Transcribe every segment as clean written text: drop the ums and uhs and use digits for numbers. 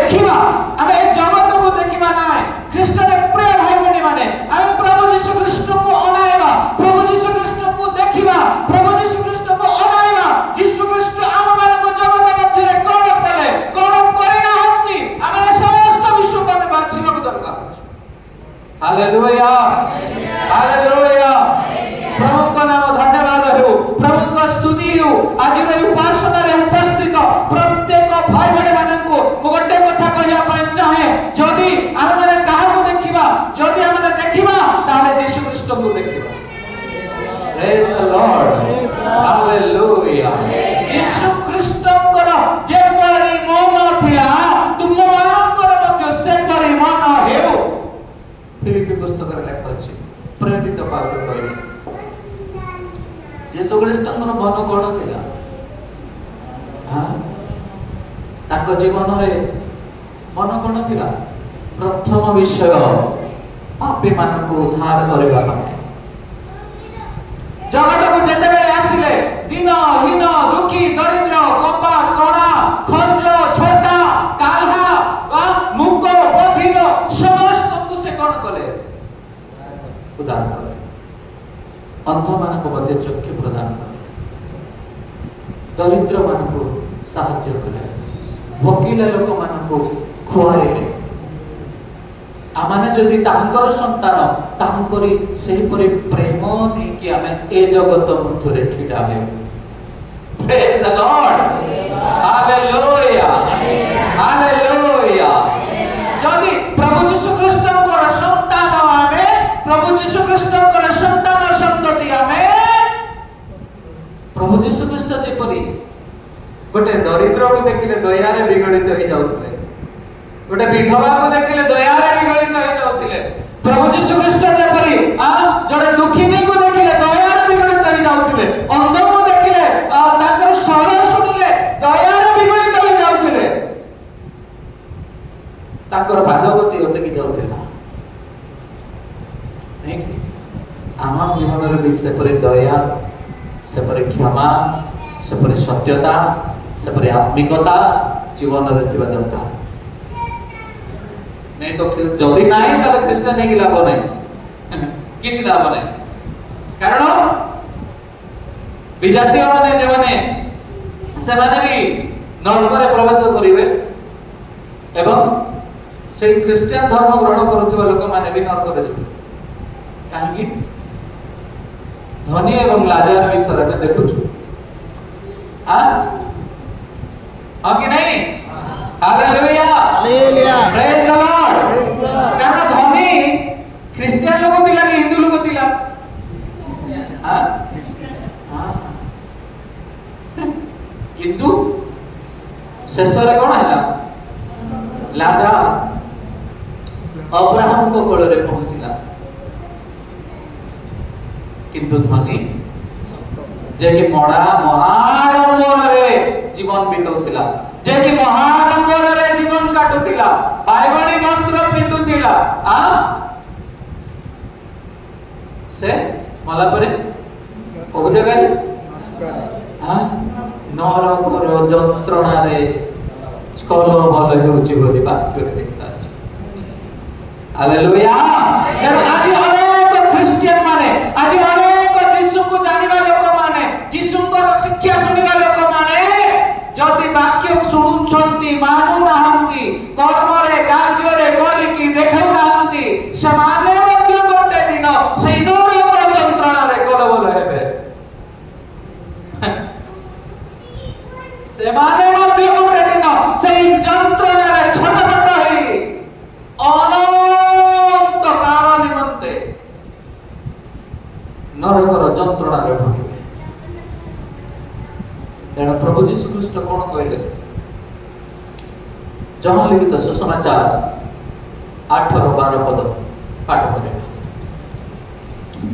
देखिबा आमे ए जगत को देखिबा नाय ख्रीष्ट रे प्रिय भाई बहनी माने आमे प्रभु यीशु ख्रीष्ट को अनाइबा प्रभु यीशु ख्रीष्ट को देखिबा प्रभु यीशु ख्रीष्ट को अनाइबा यीशु ख्रीष्ट आम मान को जगत मध्य रे कोन कले कोन करिना हंती आमे समस्त विश्व को आमे बाछिबा को दरकार हालेलुया हालेलुया प्रभु का नाम धन्यवाद हो प्रभु का स्तुति हो आज रे उपासना रे उपस्थित प्रत्येक भाई बहन मानन को गोटे कथा कहिया पय चाहे जदी हम माने काहा को देखिबा जदी हम माने देखिबा ताले यीशु ख्रीष्ट को देखिबा प्रेज द लॉर्ड हालेलुया यीशु ख्रीष्ट कर जे परी मन थिला तुम मानकर मध्य से परी मन हेउ फिलिपी पुस्तक रे लेखा अछि प्रेरित पावल कहले यीशु ख्रीष्ट मन कोन थिला हां ताको जीवन रे मन कोन थिला प्रथम विषय पापी मान को उद्धार करबा ପାଇଁ जगत को जेते बेले आसिले दिन हीन दुखी दरिद्र कपा कणा खंज छोटा काल्हा मुक बधिर समस्त को से कोन कले उद्धार कले अंध मान को मध्य चक्षु प्रदान कले दरिद्र मान को साहाय्य कले भोकिला लोक मान को खुआइले आमाने जदि तांकर संतान तांकरी सेही परि प्रेम नै कि आमे ए जगत मध्य रे ठिडा हे praise the Lord hallelujah hallelujah जदि प्रभु यीशु ख्रीष्ट को संतान आमे प्रभु यीशु ख्रीष्ट को संतान संतति आमे प्रभु यीशु ख्रीष्ट जे परि गोटे दरिद्र को देखिले दया रे विगलित हो जाउतले गोटे विधवा को देखिले दया रे विगलित हो जाउतले प्रभु यीशु ख्रीष्ट जे परि जड़े दुखिनी को देखिले दया रे विगलित हो जाउतले अंध को देखिले ताकर स्वर सुनिले दया रे विगलित हो जाउतले ताकर भागवती ओटकी जाउतला नहीं आम जीवन रे भी से परि दया से परि क्षमा से परि सत्यता से परि आत्मिकता जीवन रे थिबा दरकार नहीं तो जदि नाही ताले ख्रीष्ट नहीं लाभ नहीं किछ लाभ नहीं कारण विजातीय माने जे माने से माने भी नरक रे प्रवेश करिवे एवं से क्रिश्चियन धर्म ग्रहण करूथिबा लोक माने भी नरक रे जिवे काहे कि धनी एवं लाजर विषय में देखुछु हां कि नहीं hallelujah hallelujah praise the Lord कारण धनी क्रिश्चियन लोग थिला कि हिंदू लोग थिला हां हां किंतु शेषरे कोन हैला लाजर अब्राहम को कोल रे पहुंचिला किंतु धनी जे कि महाडंबर रे जीवन बितौतिला जे कि महाडंबर रे जीवन काटुतिला बाइबली वस्त्र पिंदुतिला से मला परे ओ जगह रे नरकर जंत्रणा रे स्कल बल हेउची बोली वाक्य रे लिखा अछि हालेलुया आज अनेक क्रिश्चियन माने आज अनेक यीशु को जानिबा लोक माने यीशु को शिक्षा सुनिबा लोक माने जदि वाक्य सुनुछंती मानु नाहंती कर्म रे कार्य रे करी की देखौ नाहंती समान मध्य गोटे दिन सेई नरकर जंत्रणा रे कलबल हेबे सेमाने मध्य गोटे दिन सेई जंत्रणा रे छटपट होई अनंत काल निमंते नरकर जंत्रणा रे भोगिबे तेणु प्रभु यीशु ख्रीष्ट कोन कहले जहाँ लिखित सुसमाचार 8-12 पद पाठ करेगा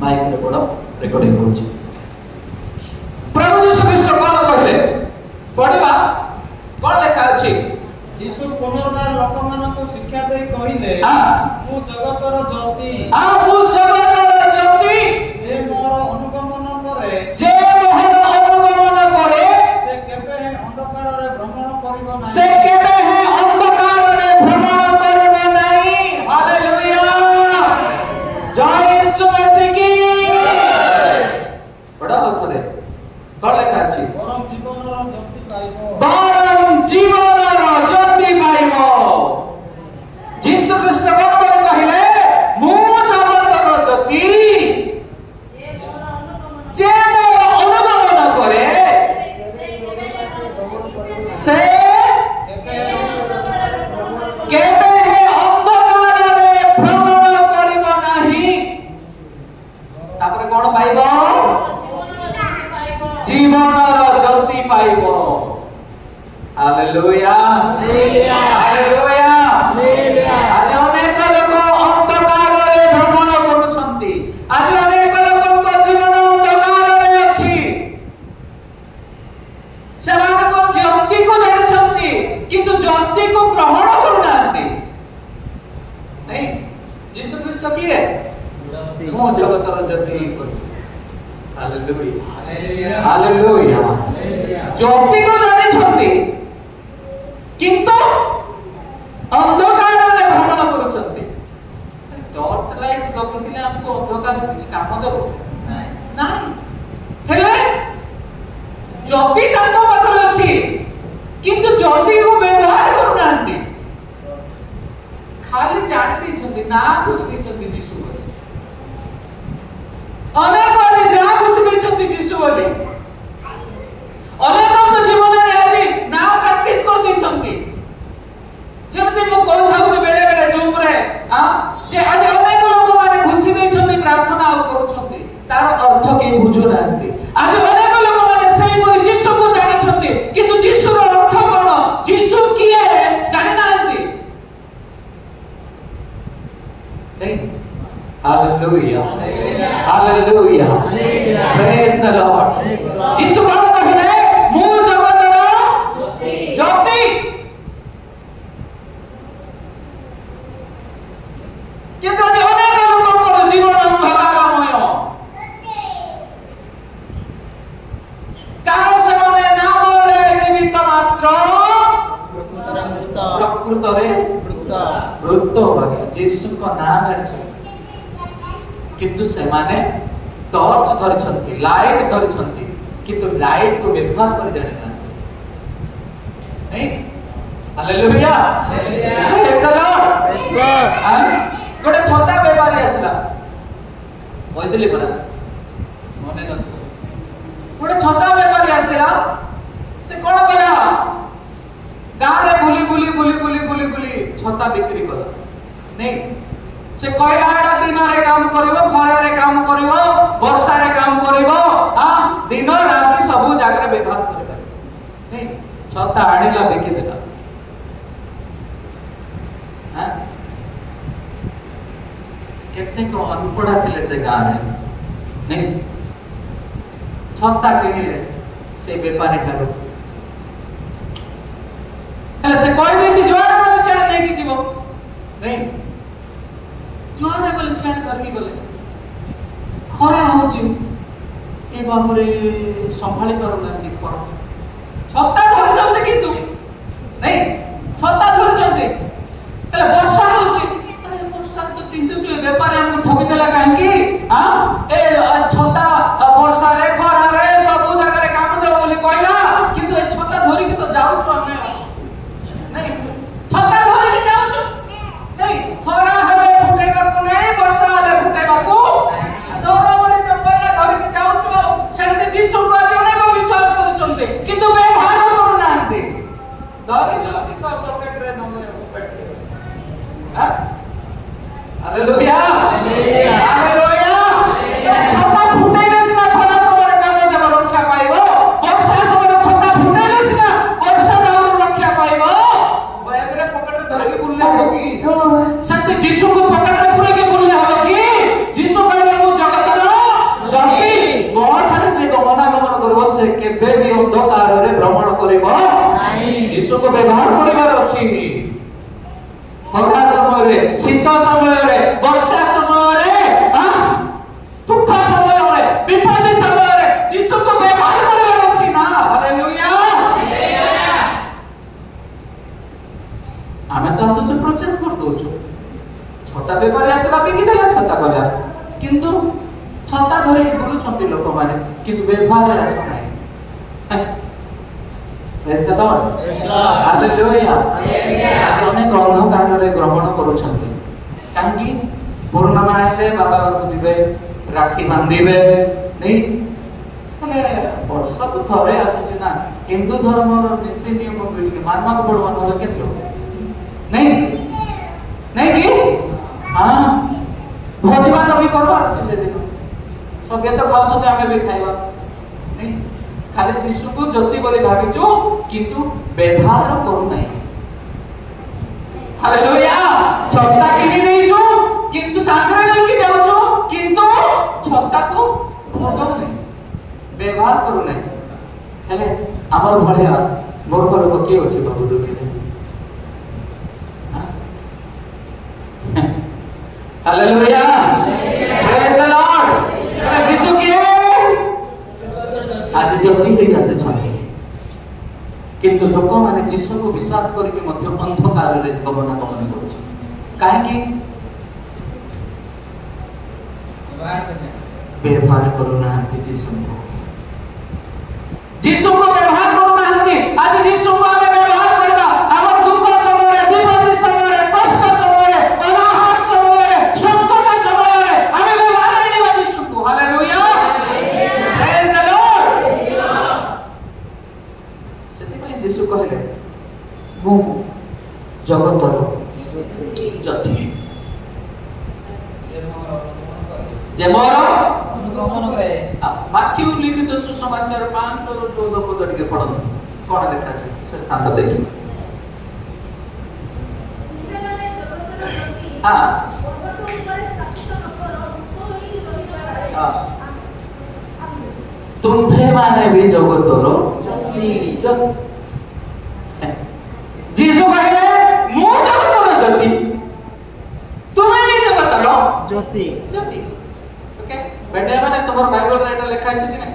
माइक रे बड़ रेकॉर्डिंग होछि प्रभु यीशु ख्रीष्ट कोन कहले पढिबा कोन लेखा अछि यीशु पुनर्बार लोकमान को शिक्षा दे कहिले मु जगतर ज्योति मु जगतर ज्योति जे मोर अनुगमन करे जे मोर अनुगमन करे से केबे अंधकार रे भ्रमण करिवो नाही से केबे अंधकार रे ହାଲେଲୁୟା। ଆଜି ଅନେକ ଲୋକ ଅନ୍ଧକାରରେ ଭ୍ରମଣ କରୁଛନ୍ତି। ଆଜି ଅନେକ ଲୋକଙ୍କ ଜୀବନ ଅନ୍ଧକାରରେ ଅଛି। ସେମାନଙ୍କ ଜ୍ୟୋତିକୁ ଜାଣିଛନ୍ତି କିନ୍ତୁ ଜ୍ୟୋତିକୁ ଗ୍ରହଣ କରୁନାହାନ୍ତି। ନାଇଁ, ଯୀଶୁ ଖ୍ରୀଷ୍ଟ କିଏ? ମୁଁ ଜଗତର ଜ୍ୟୋତି। Hallelujah hallelujah. ଜ୍ୟୋତିକୁ ଜାଣିଛନ୍ତି କିନ୍ତୁ ଅନ୍ଧକାରରେ ଭ୍ରମଣ କରୁଛନ୍ତି। ଟର୍ଚ ଲାଇଟ ରଖିଥିଲେ ଆମକୁ ଅନ୍ଧକାର କିଛି କାମ ଦେବ ନାହିଁ। ହେଲେ ଜ୍ୟୋତି ତାଙ୍କ ପାଖରେ ଅଛି କିନ୍ତୁ ଜ୍ୟୋତିକୁ ବ୍ୟବହାର କରୁନାହାନ୍ତି। ଖାଲି ଜାଣି ଦେଇଛନ୍ତି, ନା ଘୁଷି ଦେଇଛନ୍ତି ଯୀଶୁ ବୋଲି। ଅନେକ ଆଜି ନା ଘୁଷି ଦେଇଛନ୍ତି ଯୀଶୁ ବୋଲି। ଅନେକଙ୍କ ଜୀବନରେ ଆଜି ନା ପ୍ରାକ୍ଟିସ କରିଦେଇଛନ୍ତି। ଯେମିତି ମୁଁ କହିଥାଉଛି ବେଳେ ବେଳେ ଜୁମରେ ଯେ ଆଜି ଅନେକ ଲୋକମାନେ ଘୁଷି ଦେଇଛନ୍ତି, ପ୍ରାର୍ଥନା ଆଉ କରୁଛନ୍ତି, ତାର ଅର୍ଥ କେହି ବୁଝୁନାହାନ୍ତି। ଆଜି ଅନେକ ଲୋକମାନେ ସେଇପରି ଯୀଶୁକୁ ଜାଣିଛନ୍ତି କିନ୍ତୁ ଯୀଶୁର ଅର୍ଥ କଣ, ଯୀଶୁ କିଏ ଜାଣିନାହାନ୍ତି। Hallelujah. Hallelujah. Praise the Lord. ଯୀଶୁ କଣ କହିଲେ? ମୁଁ ଜଗତର ଜ୍ୟୋତି। କିନ୍ତୁ ଆଜି ଅନେକ ଲୋକଙ୍କର ଜୀବନ ଅନ୍ଧକାରମୟ। କାରଣ ସେମାନେ ନାମରେ ଜୀବିତ ମାତ୍ର ପ୍ରକୃତରେ ମୃତ। ଯୀଶୁଙ୍କ ନାଁ ଜାଣିଛନ୍ତି କିନ୍ତୁ ସେମାନେ ଟର୍ଚ ଧରିଛନ୍ତି, ଲାଇଟ ଧରିଛନ୍ତି କିନ୍ତୁ ଲାଇଟ କୁ ବ୍ୟବହାର କରି ଜାଣିନାହାନ୍ତି। ହାଲେଲୁୟା ପ୍ରେଜ୍ ଦ ଲର୍ଡ। ଗୋଟେ ଛତା ବେପାରୀ ଆସିଲା, କହିଥିଲି ପରା, ମନେ ନଥିବ। ଗୋଟେ ଛତା ବେପାରୀ ଆସିଲା, ସେ କଣ କଲା? ଗାଁରେ ବୁଲି ବୁଲି ବୁଲି ବୁଲି ବୁଲି ବୁଲି ଛତା ବିକ୍ରି କଲା। ନାଇଁ, ସେ କହିଲା ଏଟା ଦିନରେ କାମ କରିବ, ଖରାରେ କାମ କରିବ, ବର୍ଷାରେ କାମ କରିବ, ଦିନ ରାତି ସବୁ ଜାଗାରେ ବ୍ୟବହାର କରିପାରିବ। ନାଇଁ, ଛତା ଆଣିଲା, ବିକିଦେଲା। କେତେକ ଅନପଢା ଥିଲେ ସେ ଗାଁରେ। ନାଇଁ, ଛତା କିଣିଲେ ସେ ବେପାରୀ ଠାରୁ। ହେଲେ ସେ କହିଦେଇଛି ଯୁଆଡେ ଗଲେ ସିଆଡେ ନେଇକି ଯିବ। ନାଇଁ, ଯୁଆଡେ ଗଲେ ସିଆଡେ ଧରିକି ଗଲେ। ଖରା ହଉଛି, ଏ ବାପରେ ସମ୍ଭାଳି ପାରୁନାହାନ୍ତି ଖରା। ଛତା ଧରିଛନ୍ତି କିନ୍ତୁ, ନାଇଁ, ଛତା ଧରିଛନ୍ତି, ହେଲେ ବର୍ଷା ହଉଛି। ବର୍ଷା ତ ତିନ୍ତୁଛୁ, ବେପାରୀ ଆମକୁ ଠକିଦେଲା କାହିଁକି? ଏ ଛତା ବର୍ଷାରେ ଖରାରେ ସବୁ ଜାଗାରେ କାମ ଦେବ ବୋଲି କହିଲା, କିନ୍ତୁ ଏ ଛତା ଧରିକି ତ ଯାଉଛୁ ଆମେ। ନାଇଁ, ଛତା ଧରିକି ଯାଉଛୁ। ନାଇଁ, ଖରା ହେଲେ ଫୁଟେଇବାକୁ ନାହିଁ, ବର୍ଷା ହେଲେ ଫୁଟେଇବାକୁ ଧର ବୋଲି ତ କହିଲା, ଧରିକି ଯାଉଛୁ। ଆଉ ସେମିତି ଯୀଶୁକୁ ଆଜି ଅନେକ ବିଶ୍ୱାସ କରୁଛନ୍ତି କିନ୍ତୁ ବ୍ୟବହାର କରୁନାହାନ୍ତି। ଧରିଛନ୍ତି ତ ପକେଟରେ, ନହେଲେ ପେଟରେ। Hallelujah hallelujah. ଛତା ଫୁଟେଇଲେ ସିନା ଖରା ସମୟରେ କାମ ଦେବ, ରକ୍ଷା ପାଇବ। ବର୍ଷା ସମୟରେ ଛତା ଫୁଟେଇଲେ ସିନା ବର୍ଷା ଦାଉରୁ ରକ୍ଷା ପାଇବ। ବ୍ୟାଗରେ ପକେଟରେ ଧରିକି ବୁଲିଲେ ହବ କି? ସେମିତି ଯୀଶୁକୁ ପକେଟରେ ପୁରେଇକି ବୁଲିଲେ ହବ କି? ଯୀଶୁ କହିଲେ ମୁଁ ଜଗତର ଜ୍ୟୋତି। ମୋ ଠାରେ ଯେ ଗମନାଗମନ କରିବ ସେ କେବେ ବି ଅନ୍ଧକାରରେ ଭ୍ରମଣ କରିବ ନାହିଁ। ଯୀଶୁକୁ ବ୍ୟବହାର କରିବାର ଅଛି। ଖରା ସମୟରେ, ଶୀତ ସମୟରେ, ବର୍ଷା ସମୟରେ, ଦୁଃଖ ସମୟରେ, ବିପତ୍ତି ସମୟରେ ଯୀଶୁକୁ ବ୍ୟବହାର କରିବାର ଅଛି ନା। ହାଲେଲୁୟା। ଆମେ ତ ଆସୁଛୁ, ପ୍ରଚାର କରିଦଉଛୁ। ଛତା ବେପାରୀ ଆସିଲା, ବିକିଦେଲା, ଛତା ଗଲା। କିନ୍ତୁ ଛତା ଧରିକି ବୁଲୁଛନ୍ତି ଲୋକମାନେ, କିନ୍ତୁ ବ୍ୟବହାରରେ ଆସୁନାହିଁ। Praise the Lord. Hallelujah. ଅନେକ ଅନ୍ଧକାରରେ ଗ୍ରହଣ କରୁଛନ୍ତି। କାହିଁକି? ପୂର୍ଣ୍ଣିମା ହେଲେ ବାବା ଘରକୁ ଯିବେ, ରାକ୍ଷୀ ବାନ୍ଧିବେ। ନେଇ, ହେଲେ ବର୍ଷକୁ ଥରେ ଆସୁଛି ନା, ହିନ୍ଦୁ ଧର୍ମର ନୀତି ନିୟମ ଟିକେ ମାନିବାକୁ ପଡିବ, ନହେଲେ କେମିତି ହବ? ନାଇଁ ନାଇଁ କି? ଭୋଜି ଭାତ ବି କରିବାର ଅଛି ସେଦିନ। ସବେ ତ ଖାଉଛନ୍ତି, ଆମେ ବି ଖାଇବା। ନାଇଁ, ଖାଲି ଯୀଶୁକୁ ଜ୍ୟୋତି ବୋଲି ଭାବିଛୁ କିନ୍ତୁ ବ୍ୟବହାର କରୁନାହିଁ। हालेलुया छत्ता किनि देइछु किंतु सांगरे नहीं कि जाउछु किंतु छत्ता को भोगो नहीं व्यवहार करू नहीं हेले हमर भलिया मूर्ख लोक के अछि बाबू दुनिया हालेलुया प्रेज द लॉर्ड यीशु के आज जल्दी होई आसे छथि किंतु लोक माने यीशु को विश्वास करके मध्य अंधकार रे गमनागमन करूछ काहे कि व्यवहार करूना यीशु को व्यवहार करूना आज यीशु को हमें व्यवहार करबा हमर दुख समय रे विपत्ति समय रे कष्ट समय रे अनाहार समय रे संकट समय रे हमें व्यवहार करबा यीशु को हालेलुया प्रेज द लॉर्ड सेति में यीशु कहले मु जगतर जति जे मोर अनुगमन करे माथ्यू लिखित सुसमाचार 5 और 14 पद टिके पढन कोन देखा छै से स्थान देखि हां तुम्हे माने भी जगतर ज्योति जीसु कहले मु जगतर ज्योति तुम्हें भी जगतर ज्योति ज्योति ओके बेटे माने तुम्हार बाइबल रे एटा लिखा छै कि नै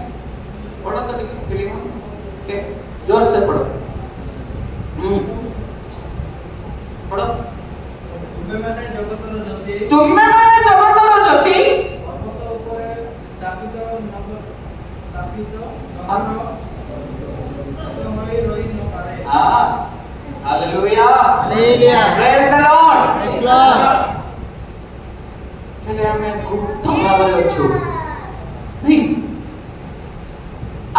पढो तो फिलिम ओके जोर से पढ़ो पढ़ो तुम्हें माने जगतर ज्योति पर्वत ऊपर स्थापित नगर होई न पारे hallelujah hallelujah praise the Lord praise Lord हेले हमें गुप्त भाव रे अछु नहीं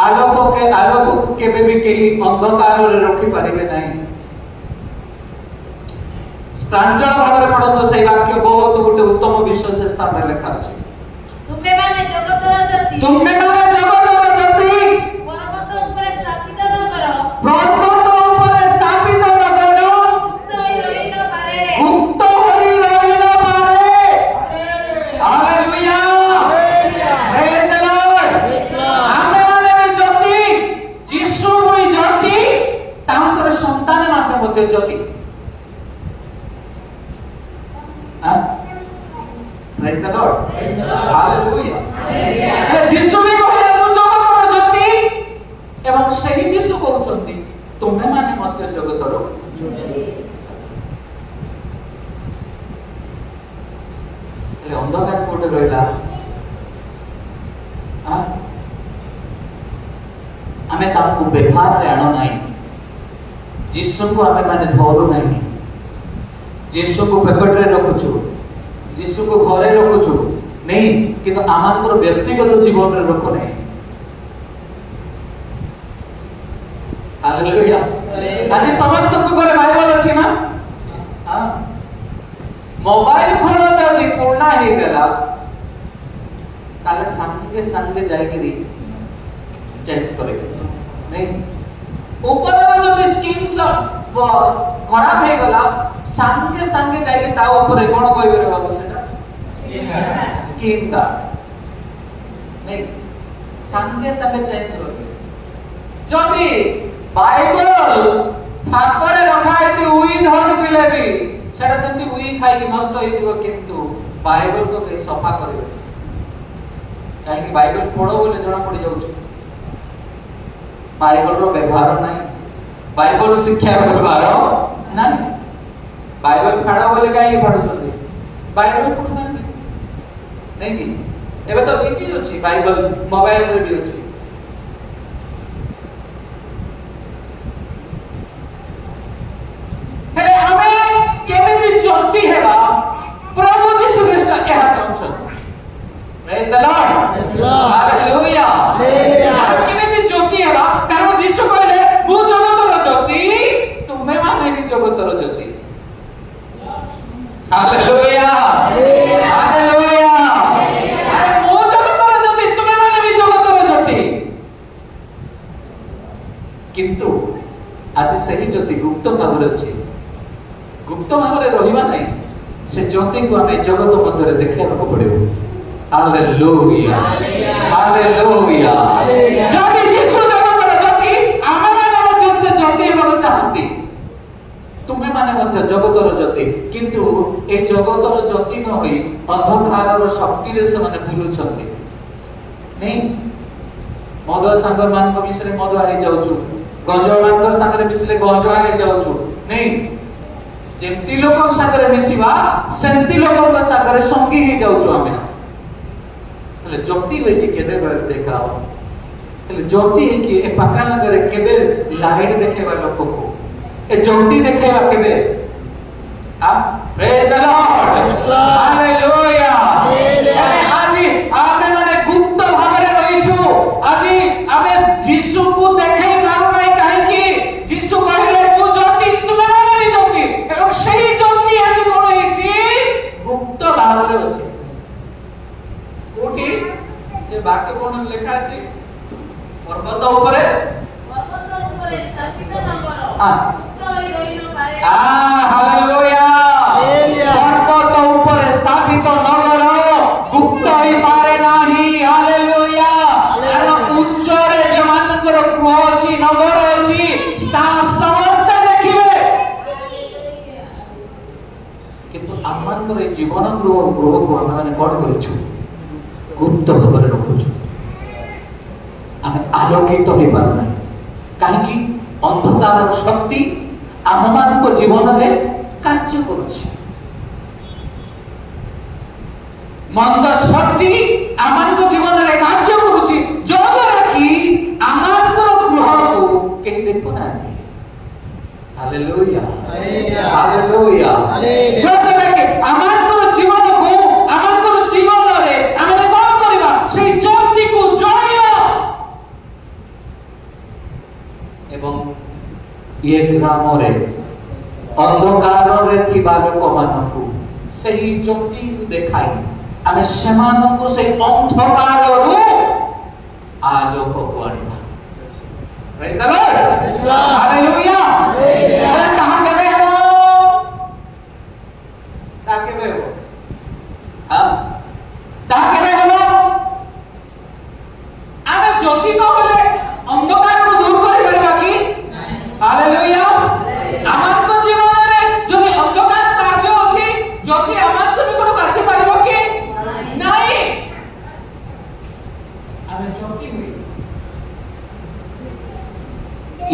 आलोक को केबे भी केही अंधकार रे रखि परिबे नहीं प्रांजल भाव रे पढतो सही वाक्य बहुत गुटे उत्तम विश्व से स्थान रे लिखा अछि तुम्हे माने जगतर ज्योति पर्वत ऊपर स्थापित नगर गुप्त होई रहि न पारे हालेलुया प्रेज द लॉर्ड हमें माने भी ज्योति यीशु होई ज्योति तांकर संतान माने मते ज्योति प्रेज द लॉर्ड हालेलुया यीशु भी कहले मु जगतर ज्योति एवं सही यीशु कहउछंती तुमे माने मते जगतर ज्योति ले अंधकार कोटे रहला हमें ताको व्यवहार रे आनो नाही यीशु को हमें माने धरू नाही यीशु को प्रकट रे रखुछु यीशु को घरे रखुछु नहीं किंतु आमानकर व्यक्तिगत जीवन रे रखो नहीं हालेलुया आज समस्त को घरे बाइबल अछि ना हां मोबाइल खोलो जल्दी पूर्ण हे गेला ताले संगे संगे जायगिरी चेंज करे नहीं ऊपर जो स्क्रीन सब खराब हे गेला संगे संगे जायके ता ऊपर कोन कहबे रे बाबू सेटा स्क्रीन दा नहीं संगे संगे चेंज करबे जदी बाइबल ठाकरे रखा है उई धरथिले भी सेटा सेंती उई खाइ कि नष्ट होई दिबो किंतु बाइबल को कहीं सफा करबे काहे कि बाइबल पढो बोले जणा पड़ी जाउछ बाइबल रो व्यवहार नाही बाइबल शिक्षा रो व्यवहार नाही बाइबल पढो बोले काहे पढुछथि बाइबल पढु नहीं कि एबे तो ई चीज अछि बाइबल मोबाइल रे भी अछि हेले हमें केमिति ज्योति हेबा प्रभु यीशु ख्रीष्ट कहा चाहछन praise the Lord hallelujah hallelujah केमिति ज्योति हेबा कारण यीशु कहले मु जगतर ज्योति तुमे माने भी जगतर ज्योति हालेलुया हालेलुया अरे मु जगतर ज्योति तुमे माने भी जगतर ज्योति किंतु आज सही ज्योति गुप्त भाव रे अछि गुप्त भाव में रहिबा नहीं से ज्योति को हमें जगत मध्य देखा पड़ो हालेलुया हालेलुया जदि यीशु जगतर ज्योति आमे माने मध्य से ज्योति हेबाक चाहंती तुमे माने मध्य जगतर ज्योति किंतु ए जगतर ज्योति न होई अंधकारर शक्ति रे से माने बुलुछंती नहीं मदुआ सांगर मान को मिसरे मदुआ हे जाउछु गंजा मान को सांगरे मिसले गंजा हे जाउछु नहीं जेमती लोक सांगरे मिसिबा सेमती लोक सांगरे संगी हे जाउछु हमें એટલે જ્યોતિ હોય કે કેદે દેખાવ એટલે જ્યોતિ હે કે એ પાકા નગરે કેબે લાઈટ દેખાવા લોકો કો એ જ્યોતિ દેખાવા કેબે આ પ્રેઝ ધ લॉर्ड હાલેલુયા আজি ଆମେ ମାନେ ଗୁପ୍ତ ଭାବରେ ରହିଛୁ আজি ଆମେ ଯୀଶୁକୁ ଦେଖାଇ ପାରୁ ନାହିଁ କାହିଁକି ଯୀଶୁ କହିଲେ ମୁଁ ଜ୍ୟୋତି ତୁମେ ମାନେ ବି ଜ୍ୟୋତି ଏବଂ ସେହି ଜ୍ୟୋତି ଆଜି କଣ ହେଇଛି ଗୁପ୍ତ ଭାବରେ ଅଛି कोठी जे वाक्य कोन लेखा अछि पर्वत ऊपर स्थापित नगर हां रही न पाए हालेलुया पर्वत ऊपर स्थापित नगर गुप्त ही पारे नाही हालेलुया कारण उच्च रे जे मानकर गृह अछि नगर अछि ता समस्त देखिबे किंतु आमनकर जीवन गृह को हम माने कोन करिछु गुप्त भाव में रखुछु आम आलोकित हो पार ना कहीं अंधकार शक्ति आम मान जीवन में कार्य करुछि मंद शक्ति आम जीवन में कार्य करुछि जद्वारा कि आम गृह को कहीं देखु ना हालेलुया हालेलुया जद्वारा कि आम जीवन को आम जीवन रे आम সেই জ্যোতি को জড়াইবা এবং ये ग्राम रे अंधकार रे थिबा लोक मानकु सही ज्योति देखाई आमे सेमानकु सही अंधकार रु आलोक को आनिबा praise the Lord hallelujah hallelujah कहां केबे हो ता केबे हो हां ता केबे हो ज्योति न होले अंधकार को दूर करि परबा कि हालेलुया आमान को जीवन रे जदि अंधकार कार्य अछि ज्योति आमान को निकट आसी परबो कि नाही आमे ज्योति हुई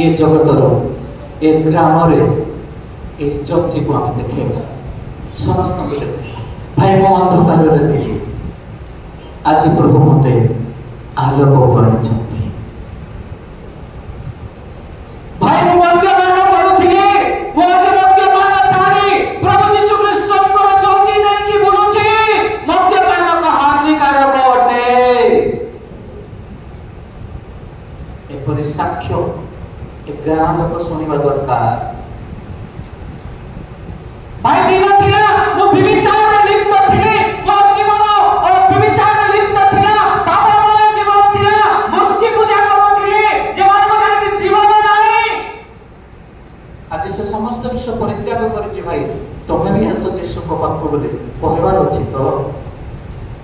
ये जगतर ए ग्राम रे ए ज्योति को हम देखेबा समस्त को देखे भाई मो अंधकार रे थी आज प्रभु मते आलोक परिछंती भाई मु मद्यपान करूथिले मो आज मद्यपान छाड़ी प्रभु यीशु ख्रीष्टकर ज्योति नै कि बोलुछि मद्यपान का हानिकारक अटे एपरि साक्ष्य ए गां लोक सुनिबा दरकार भाई दिन थिला मु विविचार में लिप्त थिले मो जीवन और विविचार में लिप्त थिला आज से समस्त विश्व परित्याग करछि भाई तमे भी आसो यीशु को पाख बोले कहबार अछि तो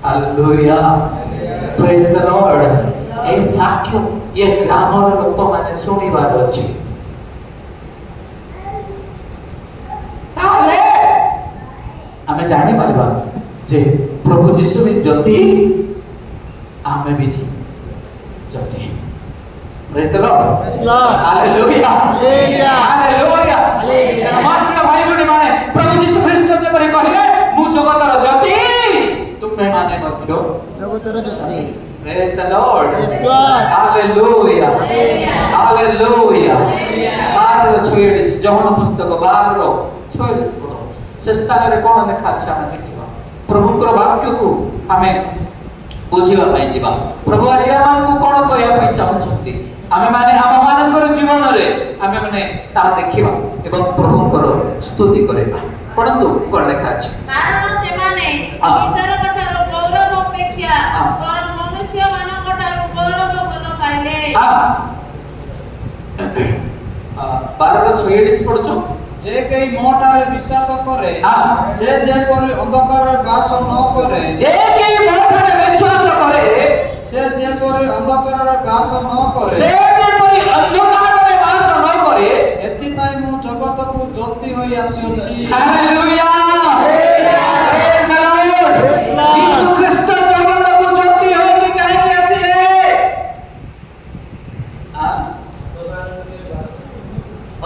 हालेलुया प्रेज द लॉर्ड ए साक्ष्य ये ग्राम रे लोक माने सुनिबार अछि ताले हमें जानि परबा जे प्रभु यीशु भी ज्योति आमे भी ज्योति praise the Lord hallelujah hallelujah hallelujah हमारे भाई बहन माने प्रभु यीशु ख्रीष्ट जे परे कहिले मु जगतर ज्योति तुमे माने मध्य जगतर ज्योति praise the Lord yes Lord hallelujah hallelujah 12:46 जहन पुस्तक 12:46 पढो से स्थान रे कोन देखा छै हम देखिबा प्रभुकर वाक्य को हमें बुझिबा पई जिबा प्रभु आज हम को कोन कहया पई चाहछंती आमे माने आम मानकर जीवन रे आमे माने ता देखिबा एवं प्रभुकर स्तुति करेबा परंतु कोन लेखा अछि कारण से माने ईश्वर कठारो गौरव अपेक्षा पर मनुष्य मान कठारो गौरव बल पाइले 12:46 पढछो जे कई मोटारे विश्वास करे से जेपरि अंधकार बास न करे जे केही मोठारे विश्वास करे से जेपरि अंधकार बास न करे से जेपरि अंधकाररे बास न करे एथि पई मु जगत को ज्योति होई आसी हालेलुया प्रेज द लॉर्ड यीशु ख्रीष्ट जगत को ज्योति होई काहे कि आसीले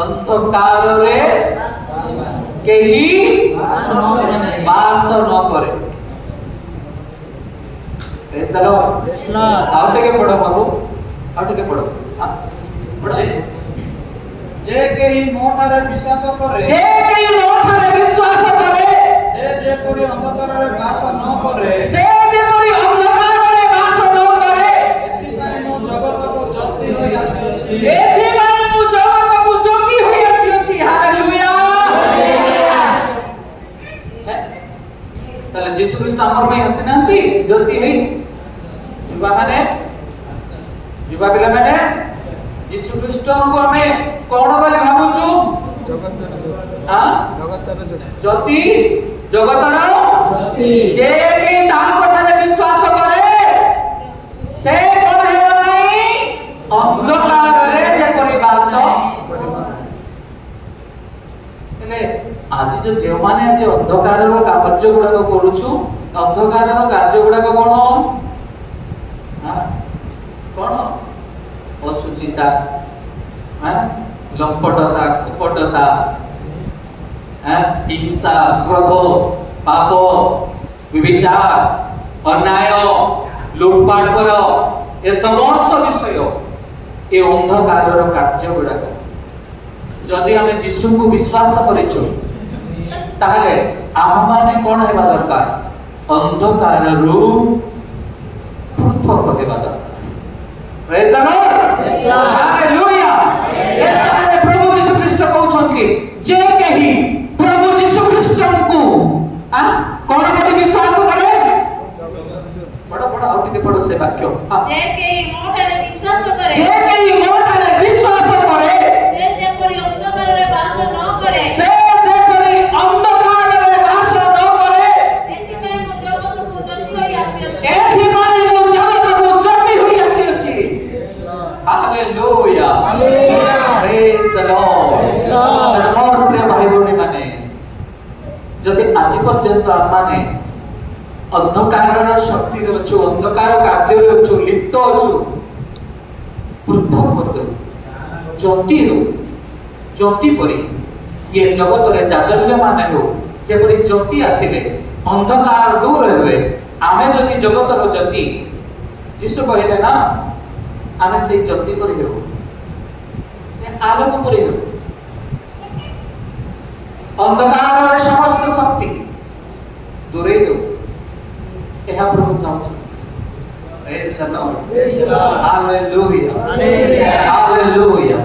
अंधकार रे केही बास न करे प्रेज द लॉर्ड आउटे के पढ़ो बाबू आउटे के पढ़ो पढ़ो जे केही मोटारे विश्वास करे जे केही मोठारे विश्वास करे से जेपरि अंधकार बास न करे से जेपरि अंधकार रे बास न करे एथि पई मु जगत को ज्योति होई आसी एथि पई मु जगत को ज्योति होई आसी हालेलुया ताले यीशु ख्रीष्ट हमर में हसिनांती ज्योति है युवा पिला माने यीशु ख्रीष्ट को हमें कोन बोली भाबुछु ज्योति जगतर जे कि ता पठाले विश्वास करे से कोन हेबो नाही अंधकार रे जे करि बास हेले आज जो देव माने आज अंधकार रो कार्य गुडा को करूछु अंधकार रो कार्य गुडा को कोन कोन असुचिता लंपटता कपटता हिंसा क्रोध पाप विविचार अन्याय लूटपाट कर ए समस्त विषय ए अंधकार कार्य गुड़ाक जदि आम जीशु को विश्वास करिछु ताहले आम माने कोन हेबा दरकार अंधकार रु पृथक हेबा दरकार प्रेज द लॉर्ड हालेलुया ये प्रभु यीशु ख्रीष्ट कहउछंती जे केही प्रभु यीशु ख्रीष्ट को कोन बोली विश्वास करे पढ़ो पढ़ो आउ टिके पढ़ो से वाक्य जे केही मोटारे विश्वास करे जे केही मोटारे विश्वास करे से जेपरि अंधकार रे बास न करे से जेपरि अंधकार रे बास न करे एथि पई मु जगत को ज्योति होई आसी एथि पई मु जगत को ज्योति होई आसी अछि hallelujah hallelujah praise the Lord मोर प्रिय भाई भौणी माने जदि आज पर्यंत हम माने अंधकार शक्ति रे अछु अंधकार कार्य रे अछु लिप्त अछु पृथक कर ज्योति परी ये जगत रे जाजल्य माने हो जेपरि ज्योति आसिले अंधकार दूर हेबे आमे जदि जगत रो ज्योति यीशु कहले ना आमे से ज्योति परी हो से आलोक परी हो अंधकार रे समस्त शक्ति दूरे दो एहा प्रभु चाहू praise the Lord hallelujah hallelujah hallelujah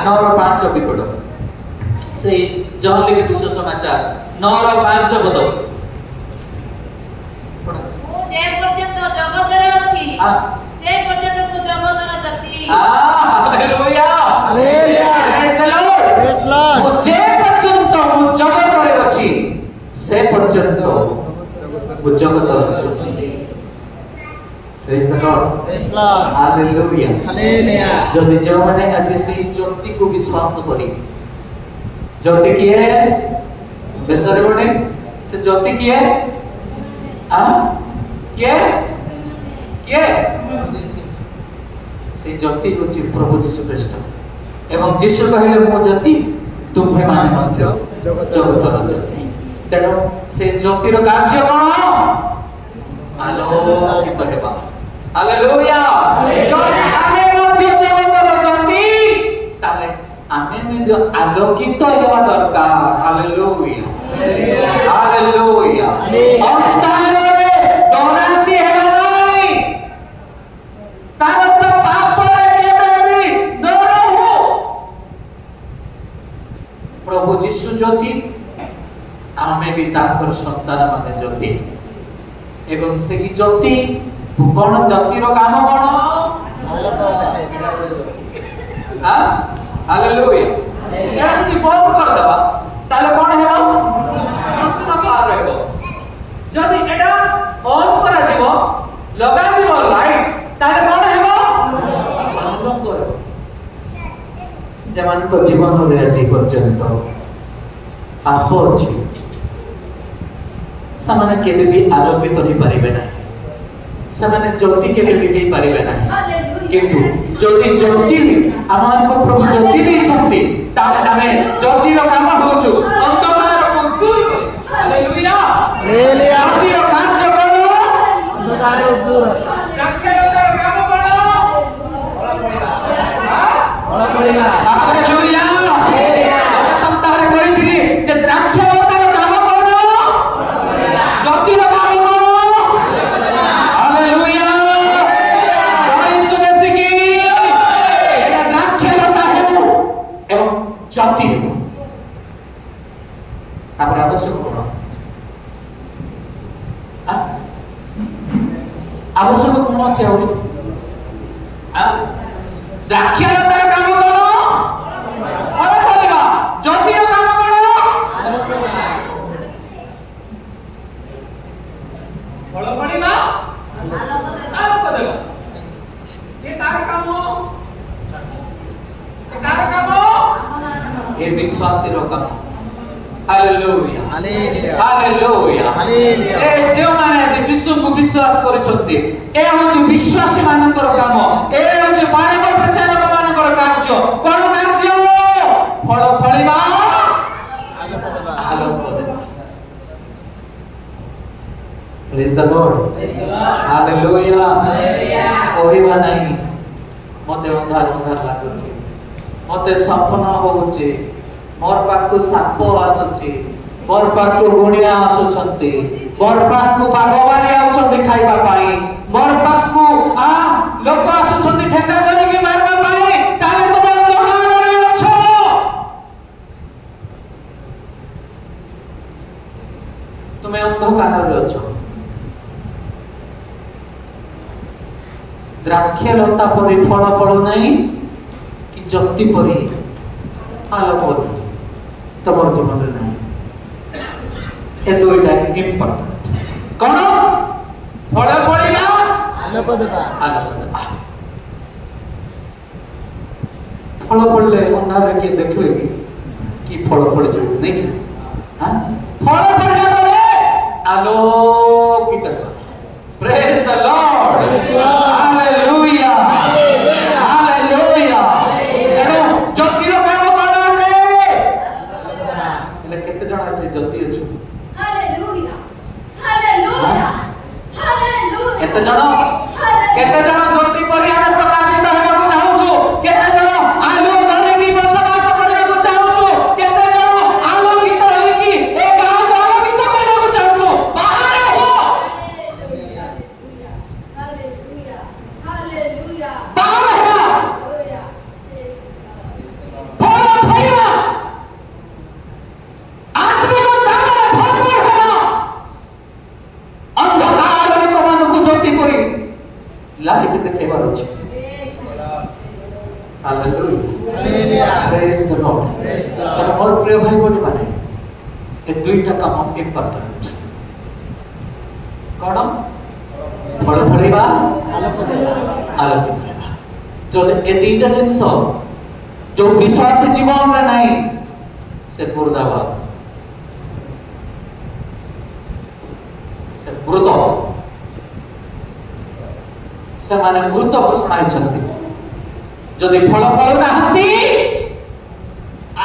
9:5 भी पढ़ो से जॉन लिखित सुसमाचार 9:5 पद जे पर्यंत जगत रे अछि से पर्यंत को जगत रे जति hallelujah hallelujah praise the Lord praise Lord जे पर्यंत मु जगत रे अछि से पर्यंत मु जगत रे अछि praise the Lord praise Lord hallelujah hallelujah जदि जो माने आज से ज्योति को विश्वास करी ज्योति की है बेसरे बने से ज्योति की है किए से ज्योति होची प्रभु यीशु ख्रीष्ट एवं यीशु कहले मो ज्योति तुम्हे माने मध्य जगतर ज्योति तेणु से ज्योतिर कार्य कोन आलोकित हेबा हालेलुया आमे मध्य जगतर ज्योति ताले आमे मध्य आलोकित हेबा दरकार हालेलुया हालेलुया अंतरे दौरांती हेबा नाही तार तो पाप केबे भी न रहू प्रभु यीशु ज्योति आमे भी ताकर संतान माने ज्योति एवं से ज्योति कोन ज्योतिर काम कोन आलोक देखाई हालेलुया एटा यदि बंद कर देबा ताले कोन हेबो अंधकार रहबो जदि एटा ऑन करा जीवो लगा जीवो लाइट ताले कोन हेबो आलोक रहबो जमान को जीवन रे आज पर्यंत पाप अछि समान केबे भी आलोकित होई परिबे ना समान ज्योति केबे भी नहीं परिबे ना किंतु ज्योति ज्योति आमान को प्रभु ज्योति दै छथि ताले हमें ज्योति रो काम होछु अंधकार को दूर हालेलुया हालेलुया ज्योति रो कार्य करो अंधकार दूर रक्षालता काम करो बड़ा पड़ेगा हालेलुया सप्ताह रे कहिथिली जे द्राक्षालता रो काम करो ज्योति रो काम करो हालेलुया यीशु मसीह की एटा द्राक्षालता हो एवं ज्योति हो तापर आवश्यक कोन आवश्यक कोन अछि औरी द्राक्षालता रो काम करो अरे बोलेगा ज्योति रो काम करो फल पड़ीबा आलोक देबा ये कार काम ये विश्वासी रो काम हालेलुया हालेलुया हालेलुया हालेलुया ए जो माने यीशु को विश्वास करिसथि ए होची विश्वासी मानकर काम ए होची मानव प्रचारक मानकर कार्य कोन कार्य फल फळिबा आलोक देबा आलोक देबा प्रेज द लॉर्ड हालेलुया ओहिबा नाही मते अंधार अंधार लागुची मते सपना होउची मोर पाखु साप आसुची मोर पाखु गुणिया आसुचंती मोर पाखु बागवाली आउचंती खाइबा पाई मोर पाखु लोक आसुचंती ठेका करिके मारबा पाई ताले तुम अंधकार रे अछो तुम अंधकार रे अछो द्राक्षलता परि फल फळु नाही कि ज्योति परि आलोक तमर जीवन रे नाही ए दुईटा इंपोर्टेंट कोन फल फळिबा आलोक देबा आलोक देबा फल फळले अंधार रे के देखिबे कि फल फळ जो नहीं हां फल फळला परे आलोकित हेबा praise the Lord hallelujah hallelujah एनो ज्योति रो काम कोन रे એટલે કેતે જણા છે જ્યોતિ છે हालेलुया हालेलुया हालेलुया केते जण ज्योति परि हम प्रकाशित हेबाकु चाहूछु केते जण आलो धरिकी बसवास करबाकु चाहूछु केते जण आलोकित होइकी ए गाँव को आलोकित करबाकु चाहूछु बाहर हो हालेलुया हालेलुया बाहर हो हालेलुया फल फळिबा आत्मिक दामरे भरपूर हेबा अंधकार रे तमनकु ज्योति परि लाइट देखेबार अछि hallelujah hallelujah praise the Lord praise the तर मोर प्रिय भाई बडी माने ए दुईटा काम इंपोर्टेंट कोन फल फळिबा आलोक देबा आलोकित हेबा जो ए दुईटा जिंस जो विश्वास जीवन रे नाही से मुर्दाबाद से मृत से माने मृत घोषणा होइछन्ति जदि फल फळु नाहंती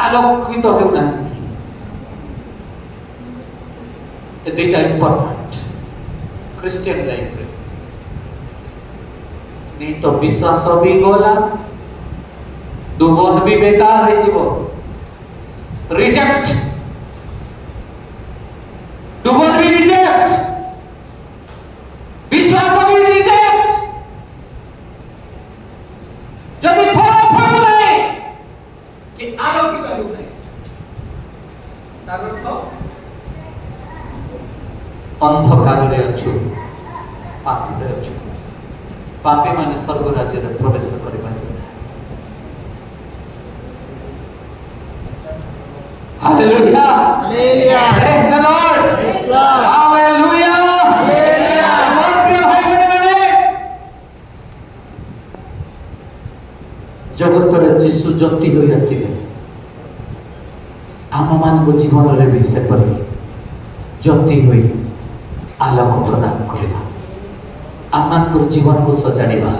आलोकित हेउ नाहंती ए दुईटा इंपोर्टेंट क्रिश्चियन लाइफ रे नहीं तो विश्वास भी गोला दुबन भी बेकार है जीवो रिजेक्ट दुबन भी रिजेक्ट विश्वास भी रिजेक्ट जब फल फल नहीं कि आलोकित हो नहीं तार अर्थ अंधकार रे अछु पापी रे अछु पापी माने स्वर्ग राज्य रे प्रवेश करि पारिबे Hallelujah. Hallelujah. Praise the Lord. Praise God. Hallelujah. Hallelujah. আমার প্রিয় ভাই বোনেମାନେ জগতরে যিশু জ্যোতি হয়ে আসিবে ଆମମାନଙ୍କ ଜୀବନରେ ବି ସେପରି ଜ୍ୟୋତି ହୋଇ ଆଲୋକ ପ୍ରଦାନ କରିବା ଆମମାନଙ୍କ ଜୀବନକୁ ସଜାଡ଼ିବା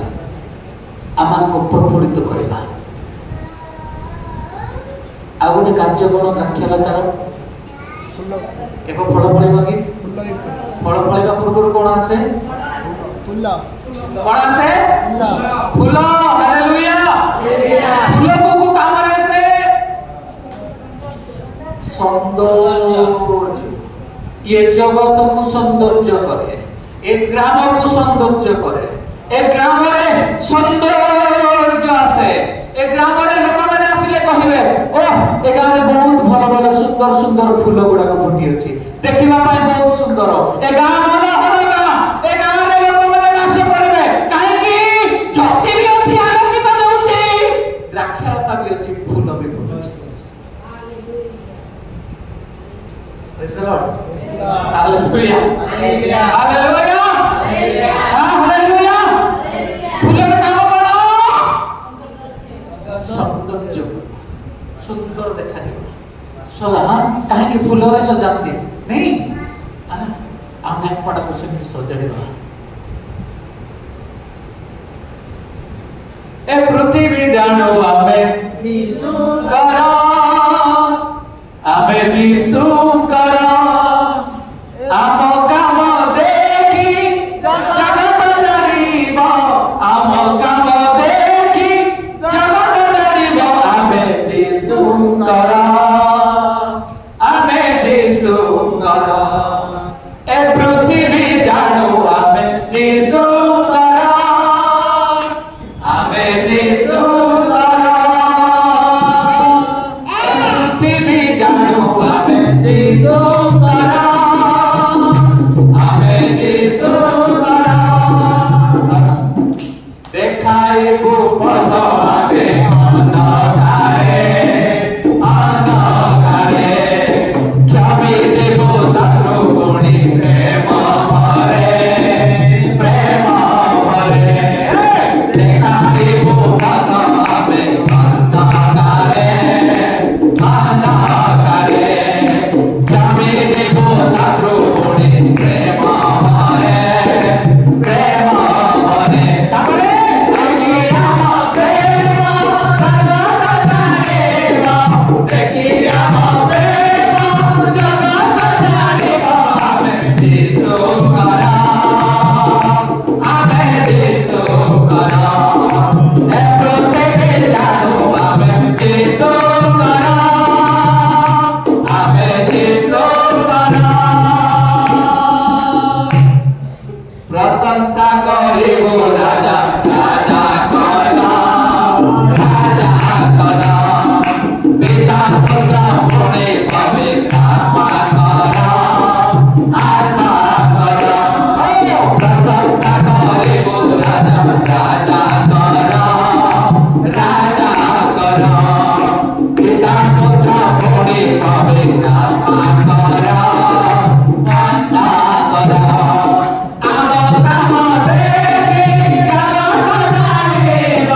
ଆମମାନଙ୍କୁ ପ୍ରଫୁଲ୍ଲିତ କରିବା ଆଉ ଗୋଟେ କାର୍ଯ୍ୟ କ'ଣ ଦ୍ରାକ୍ଷାଲତାର କେବେ ଫଳ ଫଳିବ କି ଫଳ ଫଳିବା ପୂର୍ବରୁ କ'ଣ ଆସେ ଫୁଲ କ'ଣ ଆସେ ଫୁଲ ହାଲେଲୁୟା ଫୁଲ କୋଉ କାମରେ ଆସେ सौंदर्य ये जगत को सौंदर्य करे ए ग्राम को सौंदर्य करे ए ग्राम रे सौंदर्य आसे ए ग्राम रे लोक माने आसिले कहिबे ओह ए गां रे बहुत भल भल सुंदर सुंदर फूल गुडा को फुटी अछि देखिबा पाई बहुत सुंदर ए गां मनोहर गां ए गां रे लोक माने नाश करबे काहे की ज्योति भी अछि आलोकित होउछि द्राक्षालता भी अछि फूल भी फुटुछि Praise the Lord. Hallelujah. Hallelujah. Hallelujah. Hallelujah. फूलर काम करो सौंदर्य सुंदर देखा जाए सजा काहे कि फूलरे सजाती नहीं आमे पड़ा को से सजाड़िबा ए पृथ्वी जानो आमे यीशु करो आमे यीशु करो आम काम देखी जगत जानिब आम काम देखी जगत जानिब आमे यीशु करो आमे यीशु करो ए पृथ्वी जानो आमे यीशु करो आमे यीशु करो पृथ्वी जानो आमे यीशु करो आमे यीशु करो देखाए को पद आगे अनगारे क्षमी देव शत्रु गुणी प्रेम भरे देखाए को पद आगे अनगारे क्षमी देव शत्रु गुणी प्रेम भरे तापरे देखिया प्रेम जगत जानिब आमे यीशु करो आमे यीशु करो ए पृथ्वी जानो आमे यीशु करो आमे यीशु करो प्रशंसा करिबो राजा राजा करो पिता पुत्र पुणे पवित्र आत्मा करो प्रशंसा करिबो राजा राजा करो पिता पुत्र पुणे पवित्र आत्मा करो आम काम देखी जगत जानिब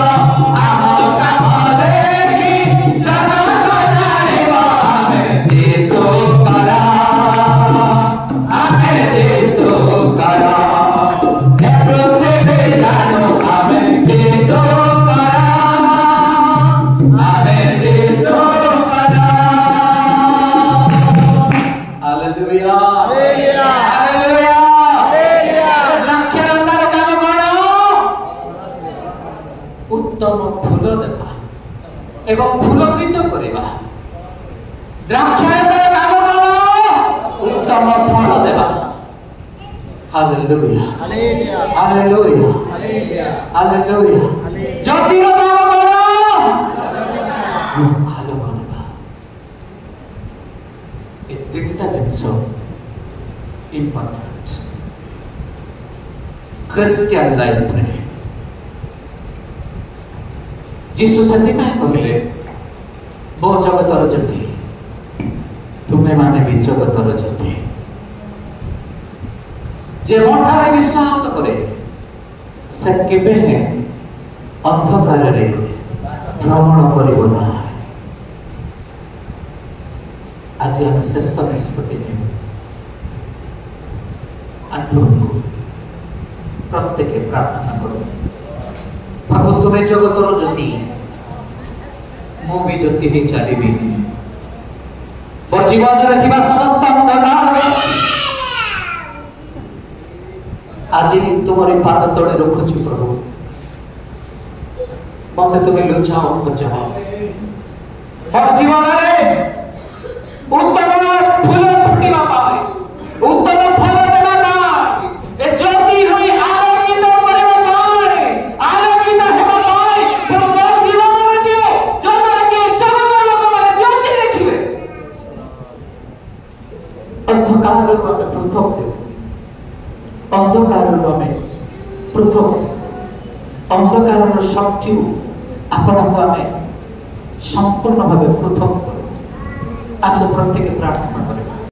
आम काम देखी जगत जानिब आमे यीशु करो आमे यीशु करो ए पृथ्वी जानो आमे यीशु करो आमे यीशु करो हालेलुया Hallelujah. Hallelujah Hallelujah. द्राक्षालतार काम करो उत्तम फूल देवा एवं फूलकित करिबा द्राक्षालतार काम करो उत्तम फल देवा hallelujah Hallelujah. Hallelujah Hallelujah. Hallelujah Hallelujah. ज्योतिर काम करो Hallelujah. आलोक देवा ए तीनटा जिनिस इम्पोर्टेंट क्रिश्चियन लाइफ रे जीसु से कहले मो जगतर ज्योति तुम्हें माने भी जगतर ज्योति जे मठारे विश्वास करे से केबे है अंधकार रे भ्रमण करिबो ना। आज हम शेष निष्पत्ति नेबु आठुरको प्रत्येक प्रार्थना करो प्रभु तुम्हें जगतर ज्योति मु भी ज्योति ही चलिबी मोर जीवन रे थिबा समस्त अंधकार आज तुम्हारे पाद तले रखुछु प्रभु मत तुम्हें लुचाओ बचाओ मोर जीवन रे उत्तम फूल फुटिबा पाए उत्तम फल देबा पाए ए ज्योति होई आलोकित करबा पाए आलोकित हेबा पाए तो मोर जीवन रे दियो जतरा के जगत लोक माने ज्योति देखिबे अंधकार रे पृथक अंधकार पृथक अंधकार शक्ति आपण को आम संपूर्ण भाव पृथक कर आस प्रत्येक प्रार्थना करें।